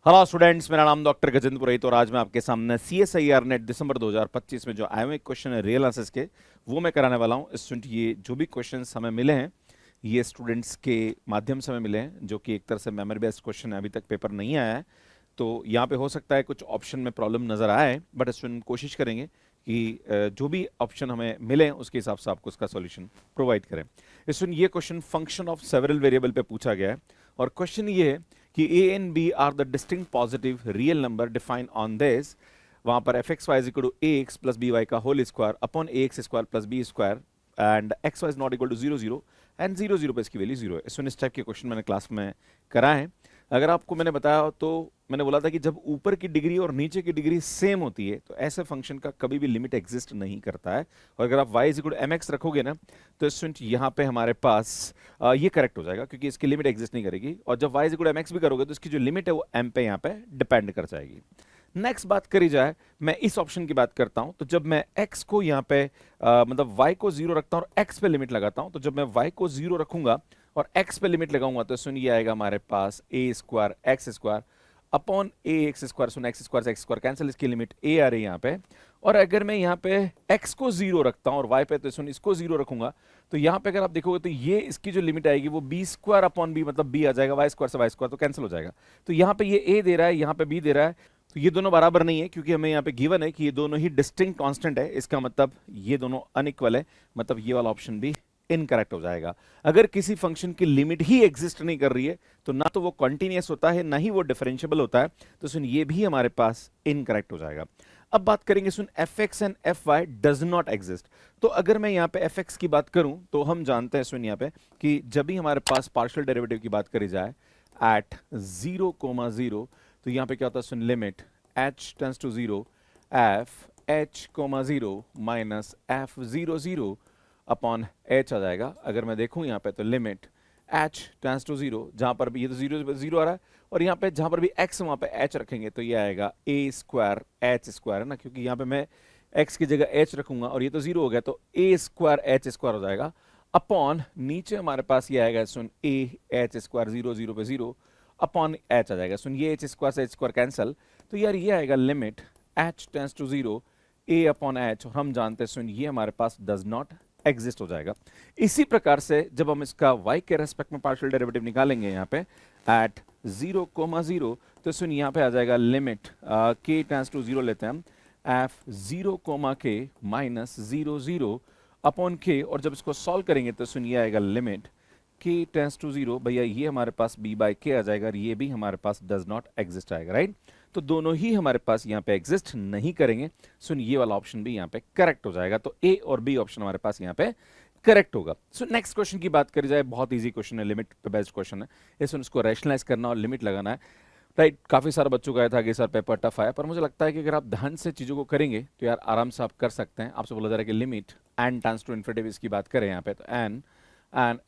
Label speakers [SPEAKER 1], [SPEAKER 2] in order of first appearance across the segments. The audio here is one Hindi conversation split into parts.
[SPEAKER 1] हेलो स्टूडेंट्स, मेरा नाम डॉक्टर गजेंद्र पुरोहित और आज मैं आपके सामने CSIR नेट दिसंबर 2025 में जो आए हुए क्वेश्चन है रियल आंसर्स के वो मैं कराने वाला हूँ। स्टूडेंट ये जो भी क्वेश्चंस हमें मिले हैं ये स्टूडेंट्स के माध्यम से हमें मिले हैं, जो कि एक तरह से मेमोरी बेस्ड क्वेश्चन है। अभी तक पेपर नहीं आया है तो यहाँ पे हो सकता है कुछ ऑप्शन में प्रॉब्लम नज़र आए, बट स्टूडेंट कोशिश करेंगे कि जो भी ऑप्शन हमें मिले उसके हिसाब से आपको उसका सॉल्यूशन प्रोवाइड करें। स्टूडेंट ये question function of several variable पे पूछा गया है और क्वेश्चन ये है कि a and b are the distinct positive real number define on this. वहां पर f x y is equal to a x plus b y का whole square upon a x square plus b square and x y is not equal to zero zero and zero zero पे इसकी वैल्यू जीरो है। इस टाइप के क्वेश्चन मैंने क्लास में कराए हैं। अगर आपको मैंने बताया तो मैंने बोला था कि जब ऊपर की डिग्री और नीचे की डिग्री सेम होती है तो ऐसे फंक्शन का कभी भी लिमिट एग्जिस्ट नहीं करता है। और अगर आप y is equal to m x रखोगे ना तो स्टूडेंट यहाँ पे हमारे पास ये करेक्ट हो जाएगा क्योंकि इसकी लिमिट एग्जिस्ट नहीं करेगी। और जब y is equal to m x भी करोगे तो इसकी जो लिमिट है वो m पे यहाँ पे डिपेंड कर जाएगी। नेक्स्ट बात करी जाए, मैं इस ऑप्शन की बात करता हूं तो जब मैं x को यहाँ पे मतलब y को जीरो रखता हूं और x पे लिमिट लगाता हूं, तो जब मैं y को जीरो रखूंगा और x पे लिमिट लगाऊंगा तो सुन ये आएगा हमारे पास a square x square upon a x square. Soon x square से एक्स स्क्वायर कैंसिल, इसकी लिमिट a आ रही है यहाँ पे। और अगर मैं यहाँ पे x को जीरो रखता हूँ और y पे तो सुन इसको जीरो रखूंगा तो यहाँ पे अगर आप देखोगे तो ये इसकी जो लिमिट आएगी वो बी स्क्वायर अपॉन बी, मतलब b आ जाएगा, y स्क्वायर से y स्क्वायर तो कैंसिल हो जाएगा। तो यहाँ पे ये a दे रहा है, यहाँ पे b दे रहा है, तो ये दोनों बराबर नहीं है क्योंकि हमें यहाँ पे गिवन है कि ये दोनों ही डिस्टिंक्ट कांस्टेंट है। इसका मतलब ये दोनों अनइक्वल है, मतलब ये वाला ऑप्शन भी इनकरेक्ट हो जाएगा। अगर किसी फंक्शन की लिमिट ही एग्जिस्ट नहीं कर रही है तो ना तो वो कॉन्टिन्यूअस होता है ना ही वो डिफरेंशिएबल होता है, तो सुन ये भी हमारे पास इनकरेक्ट हो जाएगा। अब बात करेंगे सुन f x and f y does not exist. तो अगर मैं यहाँ पे एफ एक्स की बात करूं तो हम जानते हैं सुन यहाँ पे कि जब भी हमारे पास पार्शियल डेरिवेटिव की बात करी जाए एट 0,0, तो यहाँ पे क्या होता है सुन limit h tends to 0 f h, 0 minus f 0,0 upon h आ जाएगा। अगर मैं देखूं यहाँ पे तो लिमिट h टेंस टू 0, जहां पर भी ये तो 0 आ रहा है और यहाँ पे जहां पर भी x वहां पे h रखेंगे तो ये आएगा a स्क्वायर h स्क्वायर है ना, क्योंकि यहाँ पे मैं x की जगह h रखूंगा और ये तो 0 हो गया तो a स्क्वायर h स्क्वायर हो जाएगा अपॉन नीचे हमारे पास ये आएगा सुन a h स्क्वायर 0 पे 0 अपॉन h आ जाएगा। सुन ये h स्क्वायर से h स्क्वायर कैंसल, तो यार ये आएगा limit h tends to 0 a upon h, और हम जानते हैं सुन ये हमारे पास डज नॉट एग्जिस्ट हो जाएगा। इसी प्रकार से जब हम इसका y के रेस्पेक्ट में पार्शियल डेरिवेटिव निकालेंगे यहाँ पे एट 0,0, तो सुन यहाँ पे आ जाएगा लिमिट k टेंस टू 0 लेते हैं हम F 0,k minus 0,0 upon k, और जब इसको सॉल्व करेंगे तो सुन ये आएगा लिमिट k टेंस टू 0, भैया ये हमारे पास b बाई k आ जाएगा और ये भी हमारे पास डज नॉट एग्जिस्ट आएगा, राइट। तो दोनों ही हमारे पास यहाँ पे एग्जिस्ट नहीं करेंगे। सुन ये वाला ऑप्शन भी यहाँ पे करेक्ट हो जाएगा, तो ए और बी ऑप्शन हमारे पास यहाँ पे करेक्ट होगा। सो नेक्स्ट क्वेश्चन की बात करी जाए, बहुत इजी क्वेश्चन है, लिमिट पे बेस्ड क्वेश्चन है। इसको रैशनलाइज करना और लिमिट लगाना है, राइट। काफी सारे बच्चों का था कि सर पेपर टफ आया, पर मुझे लगता है कि अगर आप ध्यान से चीजों को करेंगे तो यार आराम से आप कर सकते हैं। आपसे बोला जा रहा है कि limit n tends to infinity, इसकी बात करें यहाँ पे तो एन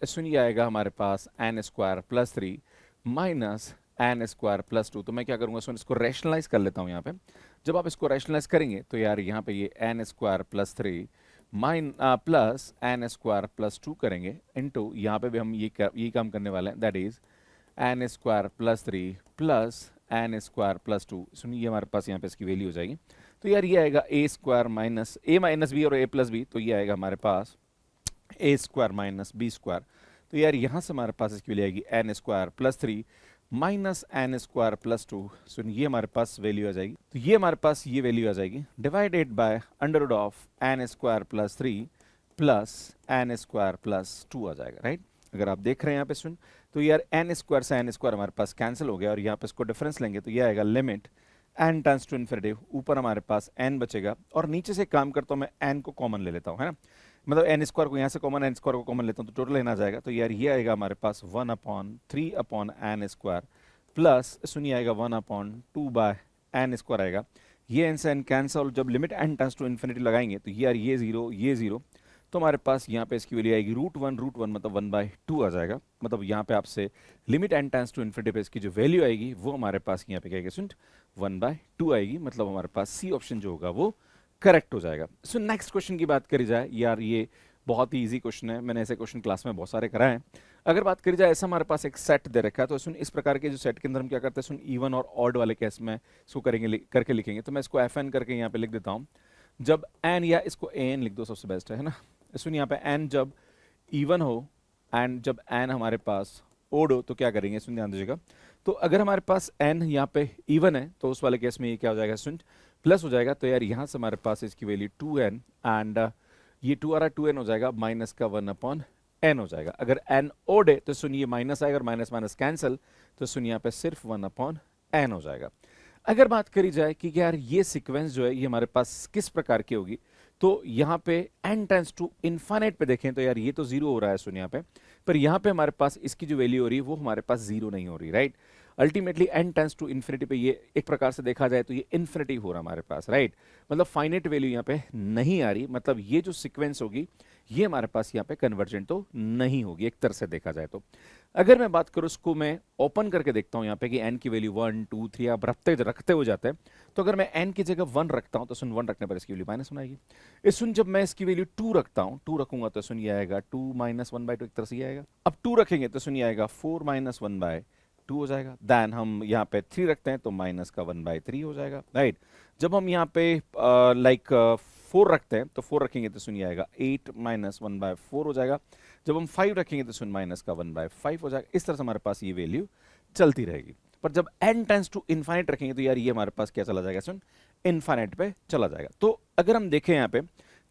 [SPEAKER 1] सुनिए आएगा हमारे पास n square plus 3 minus n square plus 2। तो मैं क्या करूंगा सुन इसको रैशनलाइज कर लेता हूं यहाँ पे। जब आप इसको रैशनलाइज करेंगे तो यार यहाँ पे ये n square plus 3 plus n square plus 2 करेंगे इनटू, यहाँ पे भी हम ये काम करने वाले हैं, that is n square plus 3 plus n square plus 2। सुनिए हमारे पास यहाँ पे इसकी वैल्यू हो जाएगी, तो यार ये आएगा a square minus a minus b और ए प्लस बी, तो ये आएगा हमारे पास a square minus b square. तो यार यहाँ से हमारे पास इसकी वैल्यू आएगी n square plus 3 minus n square plus 2। सुन ये हमारे पास वैल्यू आ जाएगी, तो ये हमारे पास ये वैल्यू आ जाएगी divided by under root of n square plus 3 plus n square plus 2 आ जाएगा, राइट। अगर आप देख रहे हैं यहाँ पे सुन तो यार एन स्क्वायर से एन स्क्वायर हमारे पास कैंसिल हो गया और यहाँ पे इसको डिफरेंस लेंगे तो ये आएगा limit n tends to infinity, ऊपर हमारे पास एन बचेगा और नीचे से काम करता हूँ मैं एन को कॉमन ले लेता हूँ, है ना, मतलब एन स्क्वायर को यहाँ से कॉमन एन स्क्वायर को कॉमन लेता हूँ तो टोटल लेना जाएगा। तो यार ये आएगा हमारे पास 1/3 अपॉन एन स्क्वायर प्लस सुनिए आएगा 1/2 बाय एन स्क्वायर आएगा। ये एन से एन कैंसल, जब limit n tends to infinity लगाएंगे तो यार ये जीरो, तो हमारे पास यहाँ पे इसकी वैल्यू आएगी रूट वन मतलब 1/2 आ जाएगा। मतलब यहाँ पे आपसे limit n tends to infinity पे इसकी जो वैल्यू आएगी वो हमारे पास यहाँ पे क्या आएगी सुन 1/2 आएगी, मतलब हमारे पास सी ऑप्शन जो होगा वो करेक्ट हो जाएगा। सो नेक्स्ट क्वेश्चन की बात करी जाए, यार ये बहुत ही इजी क्वेश्चन है, मैंने ऐसे क्वेश्चन क्लास में बहुत सारे कराए हैं। अगर बात करी जाए, ऐसा हमारे पास एक सेट दे रखा है, तो सुन इस प्रकार के जो सेट के अंदर हम क्या करते हैं, सुन इवन और ऑड वाले केस में इसको करेंगे, करके लिखेंगे। तो मैं इसको एफ एन करके यहाँ पे लिख देता हूँ। जब एन, या इसको ए एन लिख दो, सबसे बेस्ट है ना। सुन यहाँ पे एन जब इवन हो एंड जब एन हमारे पास ओड हो तो क्या करेंगे, सुन ध्यान दीजिएगा। तो अगर हमारे पास एन यहाँ पे इवन है तो उस वाले केस में ये क्या हो जाएगा, सुन प्लस हो जाएगा। तो यार यहाँ से हमारे पास इसकी वैल्यू 2n एंड ये 2 आ रहा 2n हो जाएगा, माइनस का 1/n हो जाएगा। अगर n ओड है तो सुन ये माइनस आएगा, माइनस माइनस कैंसिल, तो सुन यहाँ पे सिर्फ 1/n हो जाएगा। अगर बात करी जाए कि यार ये सीक्वेंस जो है ये हमारे पास किस प्रकार की होगी, तो यहाँ पे n टेंस टू इनफाइनाइट पे देखें तो यार ये तो जीरो हो रहा है सुन यहाँ पे, पर यहाँ पे हमारे पास इसकी जो वैल्यू हो रही है वो हमारे पास जीरो नहीं हो रही, right. Ultimately n tends to infinity पे ये एक प्रकार से देखा जाए तो ये इन्फिनिटी हो रहा है हमारे पास, राइट। मतलब फाइनाइट वैल्यू यहाँ पे नहीं आ रही, मतलब ये जो सीक्वेंस होगी ये हमारे पास यहाँ पे कन्वर्जेंट तो नहीं होगी एक तरह से देखा जाए तो। अगर मैं बात करूँ इसको मैं ओपन करके देखता हूँ यहाँ पे कि n की वैल्यू 1 2 3 आप रखते हो जाते हैं। तो अगर मैं n की जगह 1 रखता हूँ तो सुन 1 रखने पर इसकी वैल्यू -1 आएगी। इस सुन जब मैं इसकी वैल्यू 2 रखता हूँ, 2 रखूंगा तो सुन ये आएगा 2 - 1/2 एक तरह से ये आएगा। अब 2 रखेंगे तो सुन ये आएगा 4 - 1/2 हो जाएगा। देन हम यहाँ पे 3 रखते हैं तो माइनस का 1/3 हो जाएगा, राइट। जब हम यहाँ पे लाइक 4 रखते हैं तो 4 रखेंगे तो सुनिए आएगा 8 - 1/4 हो जाएगा। जब हम 5 रखेंगे तो सुन माइनस का 1/5 हो जाएगा। इस तरह से हमारे पास ये वैल्यू चलती रहेगी। पर जब n टेंस टू इनफाइनाइट रखेंगे तो यार ये हमारे पास क्या चला जाएगा, सुन इनफाइनाइट पे चला जाएगा। तो अगर हम देखें यहाँ पे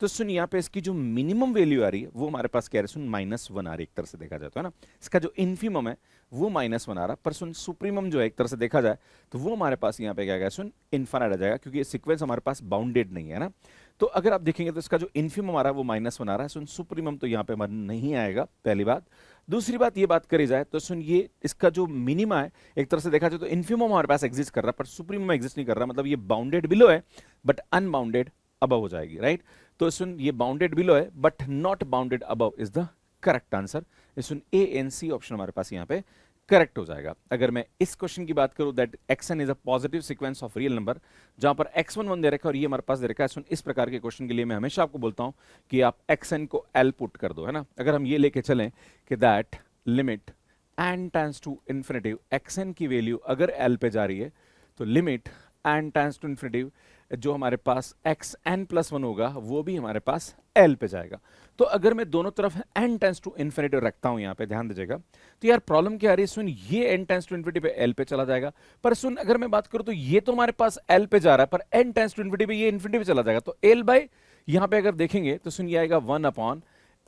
[SPEAKER 1] तो सुन यहाँ पे इसकी जो मिनिमम वैल्यू आ रही है वो हमारे पास क्या है, सुन -1 आ रही है एक तरह से देखा जाए तो, है ना। इसका जो इन्फीमम है वो -1 आ रहा, पर सुन सुप्रीमम जो है एक तरह से देखा जाए तो वो हमारे पास यहाँ पे क्या गया, सुन इनफाइनाइट आ जाएगा, क्योंकि ये सीक्वेंस हमारे पास बाउंडेड नहीं है ना। तो अगर आप देखेंगे तो इसका जो इन्फीमम आ रहा है वो -1 आ रहा है, सुन सुप्रीमम तो यहाँ पे नहीं आएगा, पहली बात। दूसरी बात ये बात करी जाए तो सुन ये इसका जो मिनिमा है एक तरह से देखा जाए तो इन्फीमम हमारे पास एग्जिस्ट कर रहा है पर सुप्रीमम एग्जिस्ट नहीं कर रहा, मतलब ये बाउंडेड बिलो है बट अनबाउंडेड अबव हो जाएगी, राइट। तो सुन ये बाउंडेड बिलो है but not bounded above is the correct answer. सुन ए एन सी ऑप्शन हमारे पास यहाँ पे करेक्ट हो जाएगा। अगर मैं इस क्वेश्चन की बात करूं that xn is a positive sequence of real number, जहां पर x1 1 दे रखा है और ये हमारे पास दे रखा है, सुन इस प्रकार के क्वेश्चन के लिए मैं हमेशा आपको बोलता हूं कि आप xn को l पुट कर दो, है ना। अगर हम ये लेके चलें कि that limit n tends to infinity, xn की वैल्यू अगर l पे जा रही है तो limit n tends to infinity जो हमारे पास xn+1 होगा वो भी हमारे पास l पे जाएगा। तो अगर मैं दोनों तरफ n टेंड्स टू इन्फिनिटी रखता हूं, यहाँ पे ध्यान दीजिएगा, तो यार प्रॉब्लम क्या आ रही है, सुन ये n टेंड्स टू इन्फिनिटी पे l पे चला जाएगा। पर सुन अगर मैं बात करूं तो ये तो हमारे पास l पे जा रहा है पर n टेंड्स टू इन्फिनिटी पे ये इन्फिनिटी पे चला जाएगा, तो l बाय यहाँ पे अगर देखेंगे तो सुन ये आएगा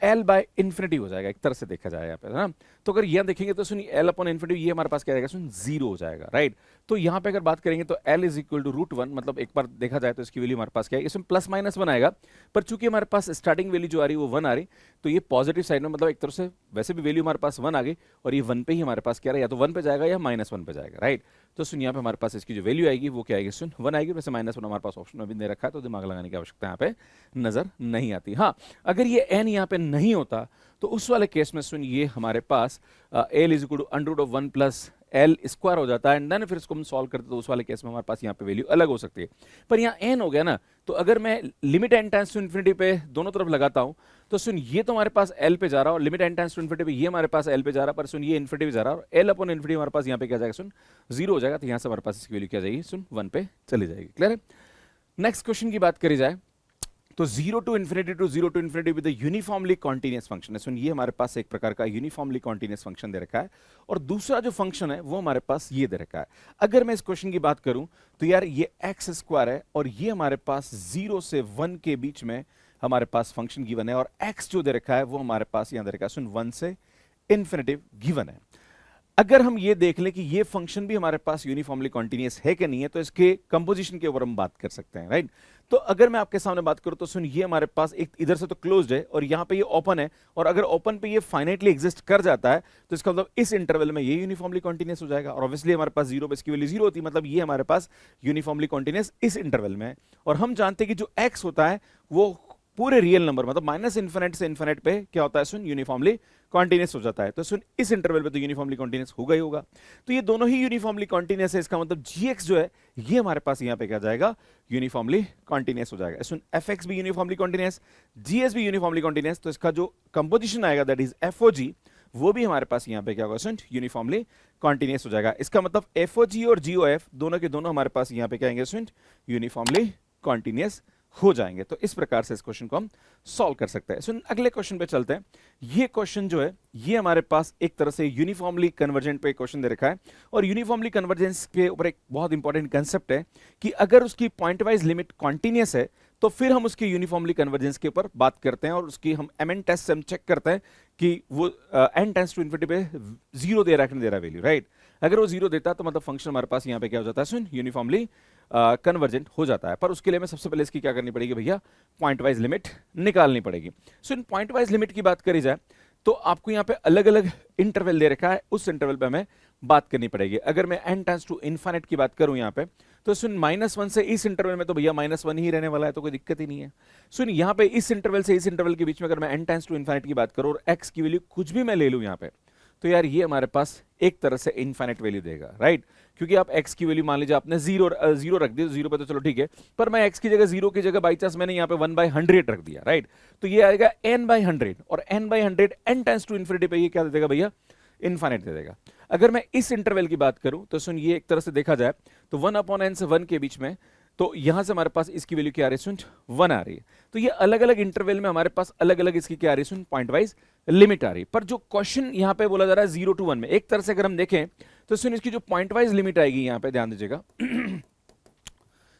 [SPEAKER 1] 1/l/इन्फिनिटी हो जाएगा एक तरह से देखा जाए यहाँ पे, है ना। तो अगर यहाँ देखेंगे तो सुनिए l/इन्फिनिटी ये हमारे पास क्या आएगा, सुन 0 हो जाएगा, राइट। तो यहाँ पे अगर बात करेंगे तो l इज इक्वल टू √1, मतलब एक बार देखा जाए तो इसकी वैल्यू हमारे पास क्या है, इसमें +-1 आएगा, पर चूंकि हमारे पास स्टार्टिंग वैल्यू जो आ रही है वो 1 आ रही, तो ये पॉजिटिव साइड में, मतलब एक तरह से वैसे भी वैल्यू हमारे पास 1 आ गई और ये 1 पे ही हमारे पास क्या रहा, या तो 1 पे जाएगा या -1 पे जाएगा, राइट। तो सुन यहाँ पे हमारे पास इसकी जो वैल्यू आएगी वो क्या आएगी, सुन 1 आएगी, वैसे -1 हमारे पास ऑप्शन में भी दे रखा है तो दिमाग लगाने की आवश्यकता यहाँ पे नजर नहीं आती। हाँ, अगर ये n यहाँ पे नहीं होता तो उस वाले केस में सुन ये हमारे पास l is equal to √1 + l² हो जाता है, एंड देन फिर इसको हम सॉल्व करते तो उस वाले केस में हमारे पास यहाँ पे वैल्यू अलग हो सकती है। पर यहाँ n हो गया ना, तो अगर मैं limit n tends to infinity पे दोनों तरफ लगाता हूँ तो सुन ये तो हमारे पास l पे जा रहा है और limit n tends to infinity पे ये हमारे पास l पे जा रहा है, पर सुन ये इन्फिनिटी पे जा रहा है और l/इन्फिनिटी हमारे पास यहाँ पे क्या जाएगा, सुन 0 हो जाएगा। तो यहाँ से हमारे पास इसकी वैल्यू क्या जाएगी, सुन 1 पे चली जाएगी। क्लियर है। नेक्स्ट क्वेश्चन की बात करी जाए तो 0 to infinity with uniformly continuous function है। सुन ये हमारे पास एक प्रकार का यूनिफॉर्मली कॉन्टिन्यूअस फंक्शन दे रखा है और दूसरा जो फंक्शन है वो हमारे पास ये दे रखा है। अगर मैं इस क्वेश्चन की बात करूं तो यार ये x² है और ये हमारे पास 0 से 1 के बीच में हमारे पास फंक्शन गिवन है और x जो दे रखा है वो हमारे पास यहां दे रखा है, सुन 1 से इन्फिनिटी गिवन है। अगर हम ये देख लें कि ये फंक्शन भी हमारे पास यूनिफॉर्मली कॉन्टिन्यूअस है कि नहीं है तो इसके कंपोजिशन के ऊपर हम बात कर सकते हैं, राइट। तो अगर मैं आपके सामने बात करूं तो सुन ये हमारे पास एक इधर से तो क्लोज्ड है और यहां पे ये ओपन है, और अगर ओपन पे ये फाइनाइटली एग्जिस्ट कर जाता है तो इसका मतलब इस इंटरवल में ये यूनिफॉर्मली कॉन्टिन्यूअस हो जाएगा और ऑब्वियसली हमारे पास 0 पे इसकी वैल्यू 0 होती है, मतलब ये हमारे पास यूनिफॉर्मली कॉन्टिन्यूअस इस इंटरवल में है। और हम जानते हैं कि जो x होता है वो पूरे रियल नंबर, मतलब -∞ से इन्फिनिट पे क्या होता है, सुन यूनिफॉर्मली कॉन्टिन्यूअस हो जाता है। तो सुन इस इंटरवल पे तो यूनिफॉर्मली कॉन्टिन्यूअस होगा ही होगा, तो ये दोनों ही यूनिफॉर्मली कॉन्टिन्यूअस है। इसका मतलब gx जो है ये हमारे पास यहाँ पे क्या जाएगा, यूनिफॉर्मली कॉन्टिन्यूअस हो जाएगा। सुन fx भी यूनिफॉर्मली कॉन्टिन्यूअस, gs भी यूनिफॉर्मली कॉन्टिन्यूअस, तो इसका जो कंपोजिशन आएगा दैट इज FOG वो भी हमारे पास यहाँ पे क्या होगा स्टूडेंट, यूनिफॉर्मली कॉन्टिन्यूस हो जाएगा। इसका मतलब एफओजी और जीओएफ दोनों के दोनों हमारे पास यहाँ पे क्या आएंगे स्टूडेंट, यूनिफॉर्मली कॉन्टिन्यूस हो जाएंगे। तो इस प्रकार से इस क्वेश्चन को हम सॉल्व कर सकते हैं। सुन अगले क्वेश्चन पे चलते हैं। ये क्वेश्चन जो है ये हमारे पास एक तरह से यूनिफॉर्मली कन्वर्जेंट पे क्वेश्चन दे रखा है, और यूनिफॉर्मली कन्वर्जेंस के ऊपर एक बहुत इंपॉर्टेंट कंसेप्ट है कि अगर उसकी पॉइंट वाइज लिमिट कॉन्टिन्यूस है तो फिर हम उसकी यूनिफॉर्मली कन्वर्जेंस के ऊपर बात करते हैं, और उसकी हम एमएन टेस्ट से हम चेक करते हैं कि वो एन टेंड्स टू इन्फिनिटी पे जीरो दे रहा है कि नहीं दे रहा वैल्यू, राइट। अगर वो जीरो देता है तो मतलब फंक्शन हमारे पास यहाँ पे क्या हो जाता है सुन, यूनिफॉर्मली कन्वर्जेंट हो जाता है। पर उसके लिए हमें सबसे पहले इसकी क्या करनी पड़ेगी भैया, पॉइंट वाइज लिमिट निकालनी पड़ेगी। सो इन पॉइंट वाइज लिमिट की बात करी जाए तो आपको यहाँ पे अलग अलग इंटरवल दे रखा है, उस इंटरवल पे हमें बात करनी पड़ेगी। अगर मैं n टेंड्स टू इनफाइनाइट की बात करूं यहाँ पे, तो सुन -1 से इस इंटरवल में तो भैया -1 ही रहने वाला है, तो कोई दिक्कत ही नहीं है। सुन यहाँ पे इस इंटरवल से इस इंटरवल के बीच में अगर मैं n टेंड्स टू इनफाइनाइट की बात करूं और x की वैल्यू कुछ भी मैं ले लूं यहाँ पे, तो यार ये हमारे पास एक तरह से इनफाइनाइट वैल्यू देगा, राइट। क्योंकि आप x की वैल्यू मान लीजिए आपने जीरो रख दी, जीरो पे तो चलो ठीक है, पर मैं x की जगह जीरो की जगह बाई चांस मैंने यहाँ पे 1/100 रख दिया, राइट। तो ये आएगा n/100, और n/100 n tends to infinity पे ये क्या दे देगा भैया, इनफाइनाइट दे देगा। अगर मैं इस इंटरवल की बात करूं तो सुन ये एक तरह से देखा जाए तो 1/n से 1 के बीच में, तो यहां से हमारे पास इसकी वैल्यू क्या आ रही है सुन, 1 आ रही है। तो ये अलग अलग इंटरवल में हमारे पास अलग अलग इसकी क्या आ रही है सुन, पॉइंट वाइज लिमिट आ रही है। पर जो क्वेश्चन यहां पे बोला जा रहा है 0 to 1 में, एक तरह से अगर हम देखें तो सुन इसकी जो पॉइंट वाइज लिमिट आएगी यहां पे ध्यान दीजिएगा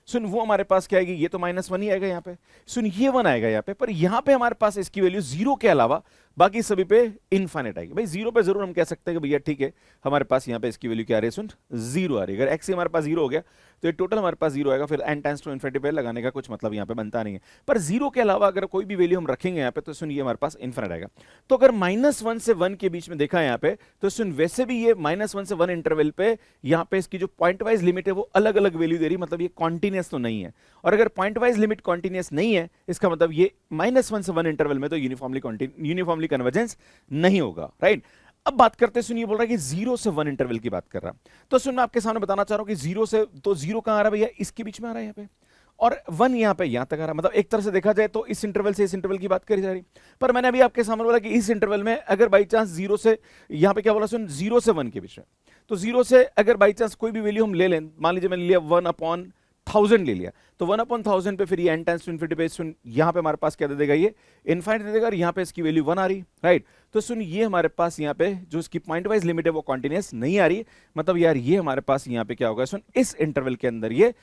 [SPEAKER 1] सुन, वो हमारे पास क्या आएगी, ये तो -1 ही आएगा यहाँ पे, सुन ये 1 आएगा यहाँ पे, पर यहाँ पे हमारे पास इसकी वैल्यू जीरो के अलावा बाकी सभी पे इनफाइनाइट आएगी। भाई जीरो पे जरूर हम कह सकते हैं कि भैया ठीक है हमारे पास यहाँ पे इसकी वैल्यू क्या आ रही है सुन, जीरो आ रही है। अगर x हमारे पास जीरो हो गया तो ये टोटल हमारे पास जीरो आएगा, फिर n टेंड्स टू इनफिनिटी पे लगाने का कुछ मतलब यहाँ पे बनता नहीं है। पर जीरो के अलावा अगर कोई भी वैल्यू हम रखेंगे यहाँ पे तो सुन ये हमारे पास इनफिनिट आएगा। तो अगर -1 से 1 के बीच में देखा है यहाँ पे, तो सुन वैसे भी ये -1 से 1 इंटरवल पे यहाँ पे इसकी जो पॉइंट वाइज लिमिट है वो अलग अलग वैल्यू दे रही है, मतलब ये कॉन्टिन्यूस तो नहीं है। और अगर पॉइंट वाइज लिमिट कॉन्टिन्यूस नहीं है, इसका मतलब ये -1 से 1 इंटरवल में तो यूनिफॉर्मली कन्वर्जेंस नहीं होगा, राइट। अब बात करते हैं, सुनिए बोल रहा है कि 0 से 1 इंटरवल की बात कर रहा है। तो सुन मैं आपके सामने बताना चाह रहा हूं कि 0 से, तो 0 कहां आ रहा है भैया, इसके बीच में आ रहा है यहाँ पे, और 1 यहाँ पे यहां तक आ रहा है। मतलब एक तरह से देखा जाए तो इस इंटरवल से इस इंटरवल की बात करी जा रही। पर मैंने अभी आपके सामने बोला कि इस इंटरवल में अगर बाई चांस 0 से, यहां पे क्या बोला सुन, 0 से 1 के बीच में, तो 0 से अगर बाई चांस कोई भी वैल्यू हम ले लें, मान लीजिए मैंने लिया 1/1000 ले लिया, तो 1/1000 पे फिर ये n टेंड्स टू इनफिनिटी पे सुन यहाँ पे हमारे पास क्या दे देगा, ये इनफाइनाइट दे देगा, और यहाँ पे इसकी वैल्यू 1 आ रही, राइट। तो सुन ये हमारे पास यहाँ पे जो इसकी पॉइंट वाइज लिमिट है वो कॉन्टिन्यूस नहीं आ रही, मतलब यार ये हमारे पास यहाँ पे क्या होगा सुन, इस इंटरवल के अंदर ये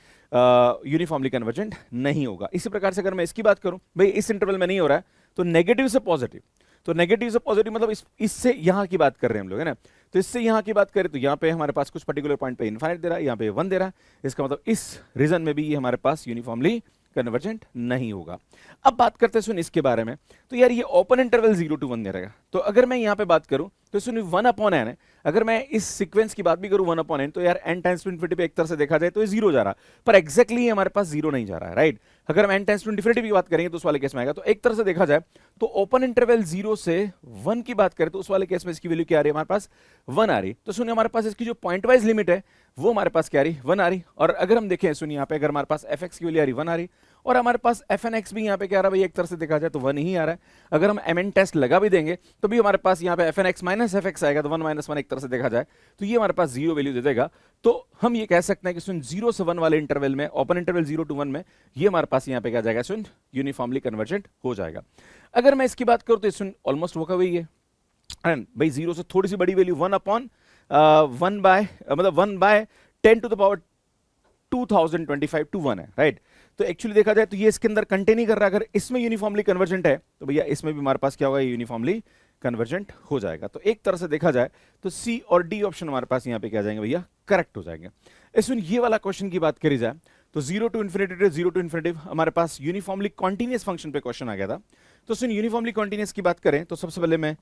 [SPEAKER 1] यूनिफॉर्मली कन्वर्जेंट नहीं होगा। इसी प्रकार से अगर मैं इसकी बात करूं, भाई इस इंटरवल में नहीं हो रहा है, तो नेगेटिव से पॉजिटिव, तो नेगेटिव से पॉजिटिव मतलब इससे यहां की बात कर रहे हैं हम लोग, है ना। तो इससे यहां की बात करें तो यहां पे हमारे पास कुछ पर्टिकुलर पॉइंट पे इनफाइनाइट दे रहा है, यहां पे 1 दे रहा है, इसका मतलब इस रीजन में भी ये हमारे पास यूनिफॉर्मली कन्वर्जेंट नहीं होगा। अब बात करते हैं सुन इसके बारे में, तो यार ये ओपन इंटरवल 0 to 1 दे रहेगा। तो अगर मैं यहां पे बात करूं तो सुन 1/n है, अगर मैं इस सीक्वेंस की बात भी करूं 1/n, तो यार n टेंड्स टू इनफिनिटी पे एक तरह से देखा जाए तो ये 0 जा रहा, पर एग्जैक्टली हमारे पास 0 नहीं जा रहा है, राइट। अगर हम n टेंड्स टू इनफिनिटी की बात करेंगे तो उस वाले केस में आएगा। तो एक तरह से देखा जाए तो ओपन इंटरवल 0 से 1 की बात करें तो उस वाले केस में इसकी वैल्यू क्या आ रही है, हमारे पास 1 आ रही। तो सुनिए हमारे पास इसकी जो पॉइंट वाइज लिमिट है वो हमारे पास क्या आ रही, 1 आ रही। और अगर हम देखें सुनिए यहाँ पे अगर हमारे पास fx की वैल्यू आ रही 1 आ रही, और हमारे पास fnx भी यहाँ पे क्या आ रहा है, एक तरह से देखा जाए तो 1 ही आ रहा है। अगर हम mn टेस्ट लगा भी देंगे तो भी हमारे पास यहाँ पे fnx माइनस fx आएगा, तो 1 - 1 एक तरह से देखा जाए तो ये हमारे पास 0 वैल्यू दे देगा। तो हम ये कह सकते हैं कि सुन 0 से 1 वाले इंटरवल में, ओपन इंटरवल 0 to 1 में, ये हमारे पास यहाँ पे क्या जाएगा सुन, यूनिफॉर्मली कन्वर्जेंट हो जाएगा। अगर मैं इसकी बात करूँ तो सुन ऑलमोस्ट वो का वही है भाई, 0 से थोड़ी सी बड़ी value 1/10 to the power 2025 to 1 है, राइट। तो एक्चुअली देखा जाए तो ये इसके अंदर कंटेन ही कर रहा है। अगर इसमें यूनिफॉर्मली कन्वर्जेंट है तो भैया इसमें भी हमारे पास क्या होगा, यूनिफॉर्मली कन्वर्जेंट हो जाएगा। तो एक तरह से देखा जाए तो सी और डी ऑप्शन हमारे पास यहाँ पे क्या जाएंगे भैया, करेक्ट हो जाएंगे। इसमें ये वाला क्वेश्चन की बात करी जाए तो 0 to इन्फिनिटी हमारे पास यूनिफॉर्मली कॉन्टिन्यूस फंक्शन पे क्वेश्चन आ गया था। तो सुन यूनिफॉर्मली कॉन्टिन्यूस की बात करें तो सबसे पहले मैं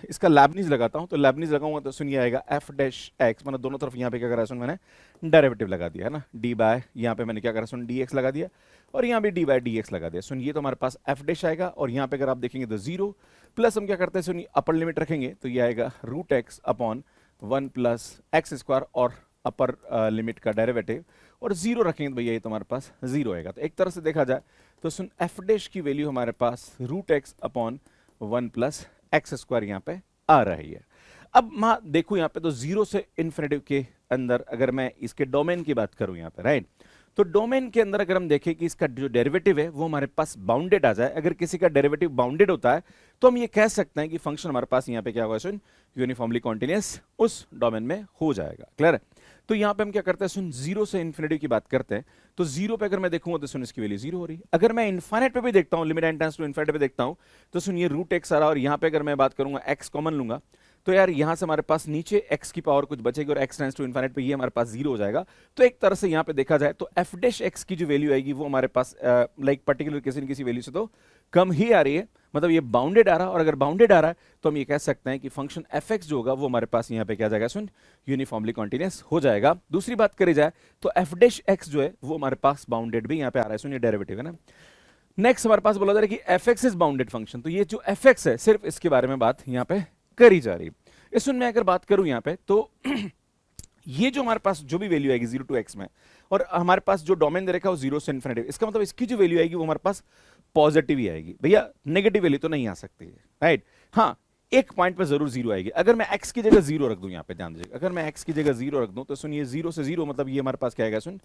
[SPEAKER 1] इसका लैबनीज लगाता हूं। तो लैबनीज लगाऊंगा तो सुन ये आएगा f डैश x, मतलब दोनों तरफ यहाँ पे क्या करा सुन, मैंने डेरिवेटिव लगा दिया है ना, d बाय यहाँ पे मैंने क्या करा सुन, dx लगा दिया, और यहाँ भी d बाय dx लगा दिया। सुन ये तो हमारे पास f डैश आएगा, और यहाँ पे अगर आप देखेंगे तो 0 प्लस हम क्या करते हैं सुन, अपर लिमिट रखेंगे तो ये आएगा √x/1 प्लस x² और अपर लिमिट का डेरिवेटिव, और 0 रखेंगे तो भैया ये तो हमारे पास 0 आएगा। तो एक तरह से देखा जाए तो सुन f डैश की वैल्यू हमारे पास √x/1 प्लस x² यहाँ पे आ रही है। अब मैं देखूं यहाँ पे तो जीरो से इन्फिनिटी के अंदर अगर मैं इसके डोमेन की बात करूं यहाँ पे, राइट, तो डोमेन के अंदर अगर हम देखें कि इसका जो डेरिवेटिव है वो हमारे पास बाउंडेड आ जाए, अगर किसी का डेरिवेटिव बाउंडेड होता है तो हम ये कह सकते हैं कि फंक्शन हमारे पास यहाँ पे क्या होगा, सुन, यूनिफॉर्मली कॉन्टिन्यूअस उस डोमेन में हो जाएगा। क्लियर है? तो यहाँ पे हम क्या करते हैं, सुन, जीरो से इन्फिनिटी की बात करते हैं, तो जीरो पे अगर मैं देखूंगा तो सुन इसकी वैल्यू जीरो हो रही है। अगर मैं इनफाइनाइट पे भी देखता हूँ, limit n tends to infinite पे देखता हूँ, तो सुन ये रूट एक्स आ रहा है, और यहाँ पे अगर मैं बात करूंगा एक्स कॉमन लूंगा तो यार यहां से हमारे पास नीचे x की पावर कुछ बचेगी और x टेंड्स टू इनफिनिटी पे ये हमारे पास जीरो हो जाएगा। तो एक तरह से यहां पे देखा जाए तो f डैश x की जो वैल्यू आएगी वो हमारे पास लाइक पर्टिकुलर किसी न किसी वैल्यू से तो कम ही आ रही है, मतलब ये बाउंडेड आ रहा है। और अगर बाउंडेड आ रहा है तो हम ये कह सकते हैं कि फंक्शन fx जो होगा वो हमारे पास यहाँ पे क्या जाएगा, सुन, यूनिफॉर्मली कॉन्टिन्यूअस हो जाएगा। दूसरी बात करी जाए तो f डैश x जो है वो हमारे पास बाउंडेड भी यहाँ पे आ रहा है, सुन, ये डेरिवेटिव है ना। नेक्स्ट हमारे पास बोला जा रहा है कि fx इज बाउंडेड फंक्शन, तो ये जो fx है सिर्फ इसके बारे में बात यहाँ पे करी जा रही है। इस में अगर बात करूं यहां पे तो ये जो हमारे पास जो भी वैल्यू आएगी 0 to x में, और हमारे पास जो डोमेन दे रखा है वो 0 से इन्फिनिटी, इसका मतलब इसकी जो वैल्यू आएगी वो हमारे पास पॉजिटिव ही आएगी भैया, नेगेटिव वैल्यू तो नहीं आ सकती है, राइट। हाँ, एक पॉइंट पे जरूर जीरो आएगी। अगर मैं x की जगह जीरो रख दूं, यहां पे ध्यान दीजिएगा, अगर मैं x की जगह जीरो रख दूं तो सुन ये 0 से 0 मतलब ये हमारे पास क्या आएगा, सुन,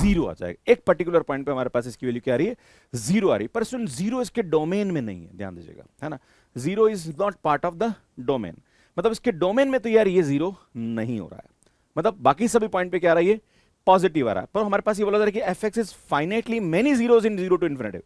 [SPEAKER 1] जीरो आ जाएगा। एक पर्टिकुलर पॉइंट पे हमारे पास इसकी वैल्यू क्या आ रही है, जीरो आ रही है, पर सुन जीरो इसके डोमेन में नहीं है, ध्यान दीजिएगा, है ना। Zero is not part of the domain, मतलब इसके डोमेन में तो यार ये जीरो नहीं हो रहा है, मतलब बाकी सभी पॉइंट पे क्या आ रहा है, ये पॉजिटिव आ रहा है। पर हमारे पास ये बोला जा रहा है कि fx is finitely many zeros in 0 to infinity,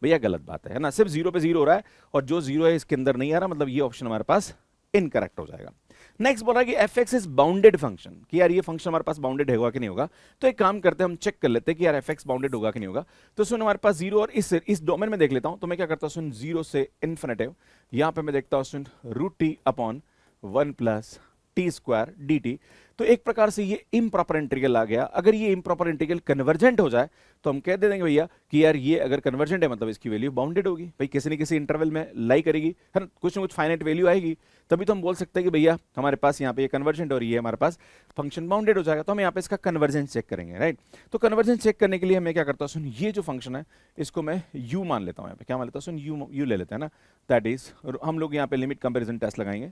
[SPEAKER 1] भैया गलत बात है ना, सिर्फ जीरो पे जीरो हो रहा है और जो जीरो है इसके अंदर नहीं आ रहा, मतलब ये ऑप्शन हमारे पास इनकरेक्ट हो जाएगा। नेक्स्ट बोल रहा है कि fx इज बाउंडेड फंक्शन, कि यार ये फंक्शन हमारे पास बाउंडेड होगा कि नहीं होगा। तो एक काम करते हैं, हम चेक कर लेते हैं कि यार fx बाउंडेड होगा कि नहीं होगा। तो सुन हमारे पास जीरो और इस डोमेन में देख लेता हूं, तो मैं क्या करता हूं, सुन, जीरो से इन्फिनिटी, यहां पे मैं देखता हूं सुन root t upon 1 plus t square d t. तो एक प्रकार से ये इम्प्रॉपर इंटीग्रल आ गया। अगर ये इम्प्रॉपर इंटीग्रल कन्वर्जेंट हो जाए तो हम कह दे देंगे भैया कि यार ये अगर कन्वर्जेंट है मतलब इसकी वैल्यू बाउंडेड होगी, भाई किसी न किसी इंटरवल में लाई करेगी, है ना, कुछ ना कुछ फाइनाइट वैल्यू आएगी, तभी तो हम बोल सकते हैं कि भैया हमारे पास यहाँ पे ये कन्वर्जेंट और ये हमारे पास फंक्शन बाउंडेड हो जाएगा। तो हम यहाँ पे इसका कन्वर्जेंस चेक करेंगे, राइट। तो कन्वर्जेंस चेक करने के लिए मैं क्या करता हूँ, सुन, ये जो फंक्शन है इसको मैं u मान लेता हूँ, यहाँ पे क्या मान लेता हूँ, सुन, u ले लेते हैं ना, दैट इज हम लोग यहाँ पे लिमिट कंपेरिजन टेस्ट लगाएंगे,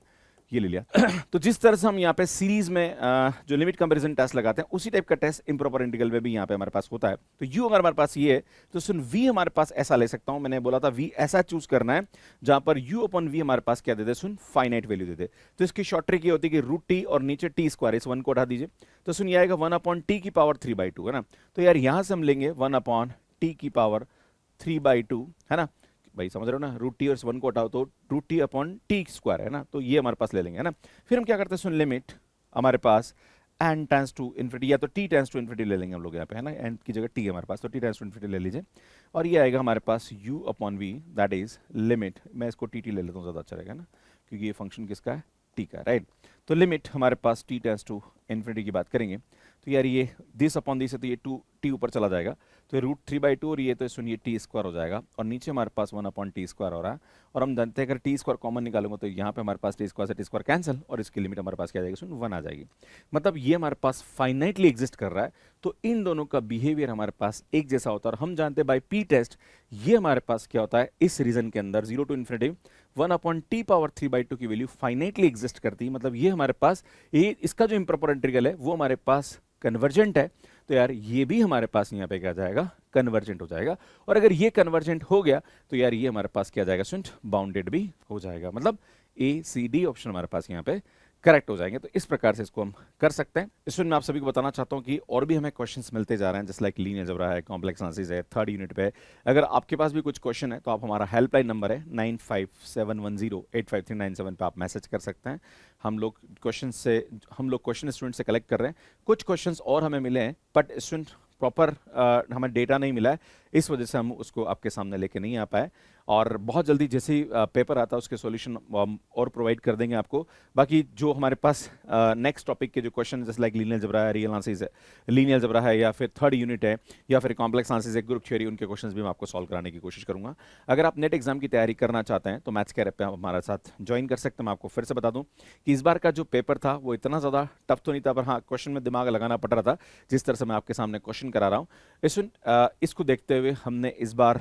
[SPEAKER 1] ये ले लिया। तो जिस तरह से हम यहाँ पे सीरीज में जो लिमिट कंपैरिजन टेस्ट लगाते हैं उसी टाइप का टेस्ट इम्प्रॉपर इंटीग्रल में भी यहाँ पे हमारे पास होता है। तो u अगर हमारे पास ये है तो सुन v हमारे पास ऐसा ले सकता हूं, मैंने बोला था v ऐसा चूज करना है जहां पर u अपॉन v हमारे पास क्या दे दे, सुन, फाइनाइट वैल्यू दे दे। तो इसकी शॉर्ट ट्रिक ये होती है कि रूट टी और नीचे टी स्क्वायर, इस वन को हटा दीजिए, तो सुन ये आएगा 1 अपॉन टी की पावर 3/2, है ना। तो यार यहां से हम लेंगे 1 अपॉन टी की पावर 3/2, है ना भाई, समझ रहे हो ना, रूट टी और वन को हटाओ तो root t upon t square, है ना, तो ये हमारे पास ले लेंगे, है ना। फिर हम क्या करते हैं, सुन, लिमिट हमारे पास एन टेंड्स टू इन्फिनिटी या तो टी टेंड्स टू इन्फिनिटी ले लेंगे हम लोग यहाँ पे, है ना, एन की जगह टी है हमारे पास, तो टी टेंड्स टू इन्फिनिटी ले लीजिए और ये आएगा हमारे पास u upon v, that is limit, मैं इसको टी टी ले लेता हूँ, ज़्यादा अच्छा रहेगा ना, क्योंकि ये फंक्शन किसका है, टी का, राइट। तो लिमिट हमारे पास टी टेंड्स टू इन्फिनिटी की बात करेंगे तो यार ये दिस अपॉन दिस है तो ये 2 टी ऊपर चला जाएगा, तो रूट 3/2 और ये तो सुनिए टी स्क्वायर हो जाएगा और नीचे हमारे पास 1 अपॉन टी स्क्वायर हो रहा है। और हम जानते हैं अगर टी स्क्वायर कॉमन निकालूंगा तो यहाँ पे हमारे पास टी स्क्वायर से टी स्क्वायर कैंसिल और इसकी लिमिट हमारे पास क्या आ जाएगी, सुन, 1 आ जाएगी। मतलब ये हमारे पास फाइनाइटली एग्जिस्ट कर रहा है, तो इन दोनों का बिहेवियर हमारे पास एक जैसा होता है। और हम जानते हैं बाई पी टेस्ट ये हमारे पास क्या होता है, इस रीजन के अंदर 0 to infinity 1 upon T power 3/2 की वैल्यू फाइनाइटली एग्जिस्ट करती है। मतलब ये हमारे पास ये इसका जो इम्प्रॉपर इंटीग्रल है वो हमारे पास कन्वर्जेंट है, तो यार ये भी हमारे पास यहाँ पे क्या जाएगा, कन्वर्जेंट हो जाएगा। और अगर ये कन्वर्जेंट हो गया तो यार ये हमारे पास क्या जाएगा, स्टूडेंट, बाउंडेड भी हो जाएगा। मतलब ए सी डी ऑप्शन हमारे पास यहाँ पे करेक्ट हो जाएंगे। तो इस प्रकार से इसको हम कर सकते हैं। इसमें मैं आप सभी को बताना चाहता हूँ कि और भी हमें क्वेश्चंस मिलते जा रहे हैं, जैसे लाइक लीनियर अलजेब्रा है, कॉम्प्लेक्स एनालिसिस है, थर्ड यूनिट पे। अगर आपके पास भी कुछ क्वेश्चन है तो आप हमारा हेल्पलाइन नंबर है 9571085397 पे आप मैसेज कर सकते हैं। हम लोग क्वेश्चन स्टूडेंट से कलेक्ट कर रहे हैं। कुछ क्वेश्चंस और हमें मिले हैं बट स्टूडेंट प्रॉपर हमें डेटा नहीं मिला है, इस वजह से हम उसको आपके सामने लेके नहीं आ पाए। और बहुत जल्दी जैसे ही पेपर आता है उसके सॉल्यूशन हम और प्रोवाइड कर देंगे आपको। बाकी जो हमारे पास नेक्स्ट टॉपिक के जो क्वेश्चन जैसे लाइक लीनियर अलजेब्रा है, रियल एनालिसिस है, लीनियर अलजेब्रा है, या फिर थर्ड यूनिट है, या फिर कॉम्प्लेक्स एनालिसिस है, ग्रुप थ्योरी, उनके क्वेश्चंस भी मैं आपको सॉल्व कराने की कोशिश करूंगा। अगर आप नेट एग्जाम की तैयारी करना चाहते हैं तो मैथ्स कैर ऐप पे आप हमारे साथ ज्वाइन कर सकते हैं। मैं आपको फिर से बता दूं कि इस बार का जो पेपर था वो इतना ज़्यादा टफ तो नहीं था, पर हाँ क्वेश्चन में दिमाग लगाना पड़ रहा था। जिस तरह से मैं आपके सामने क्वेश्चन करा रहा हूँ, इसको देखते हुए हमने इस बार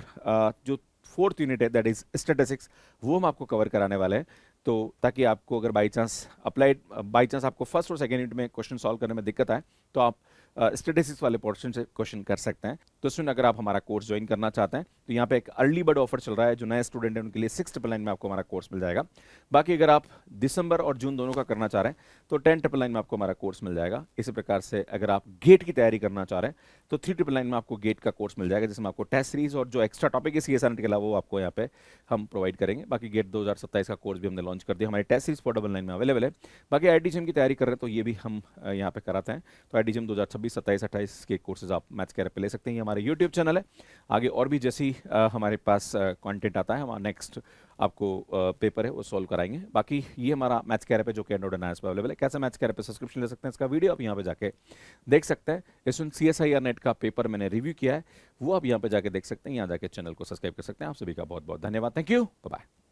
[SPEAKER 1] जो फोर्थ यूनिट है दैट इज स्टैटिस्टिक्स, वो हम आपको कवर कराने वाले हैं। तो ताकि आपको अगर बाई चांस आपको फर्स्ट और सेकेंड यूनिट में क्वेश्चन सॉल्व करने में दिक्कत आए तो आप स्टेटिस्टिक्स वाले पोर्शन से क्वेश्चन कर सकते हैं। तो सुन, अगर आप हमारा कोर्स ज्वाइन करना चाहते हैं तो यहाँ पे एक अर्ली बर्ड ऑफर चल रहा है, जो नए स्टूडेंट हैं उनके लिए 699 में आपको हमारा कोर्स मिल जाएगा। बाकी अगर आप दिसंबर और जून दोनों का करना चाह रहे हैं तो 1099 में आपको हमारा कोर्स मिल जाएगा। इसी प्रकार से अगर आप गेट की तैयारी करना चाह रहे हैं तो 399 में आपको गेट का कोर्स मिल जाएगा, जिसमें आपको टेस्ट सीरीज और जो एक्स्ट्रा टॉपिक है CSR के अलावा वो आपको यहाँ पे हम प्रोवाइड करेंगे। बाकी गेट 2027 का कोर्स भी हमने लॉन्च कर दिया, हमारी टेस्ट सीरीज 499 में अवेलेबल है। बाकी IITJEM की तैयारी कर रहे हैं तो ये भी हम यहाँ पे कराते हैं। तो IITJEM 2026, 27, 28 के कोर्सेज आप मैथ्स कैरियर पे ले सकते हैं। ये हमारे यूट्यूब चैनल है। आगे और भी जैसी हमारे पास कंटेंट आता है, हमारा नेक्स्ट आपको पेपर है वो सॉल्व कराएंगे। बाकी ये हमारा मैथ्स कैरियर पे जो कि एंड्रॉइड एंड iOS पे अवेलेबल है। कैसे मैथ्स कैरियर पे सब्सक्रिप्शन ले सकते हैं, इसका वीडियो आप यहाँ पे जाके देख सकते हैं। इसमें CSIR नेट का पेपर मैंने रिव्यू किया है, वो आप यहाँ पे जाके देख सकते हैं। यहाँ जाके चैनल को सब्सक्राइब कर सकते हैं। आप सभी का बहुत बहुत धन्यवाद। Thank you, bye bye.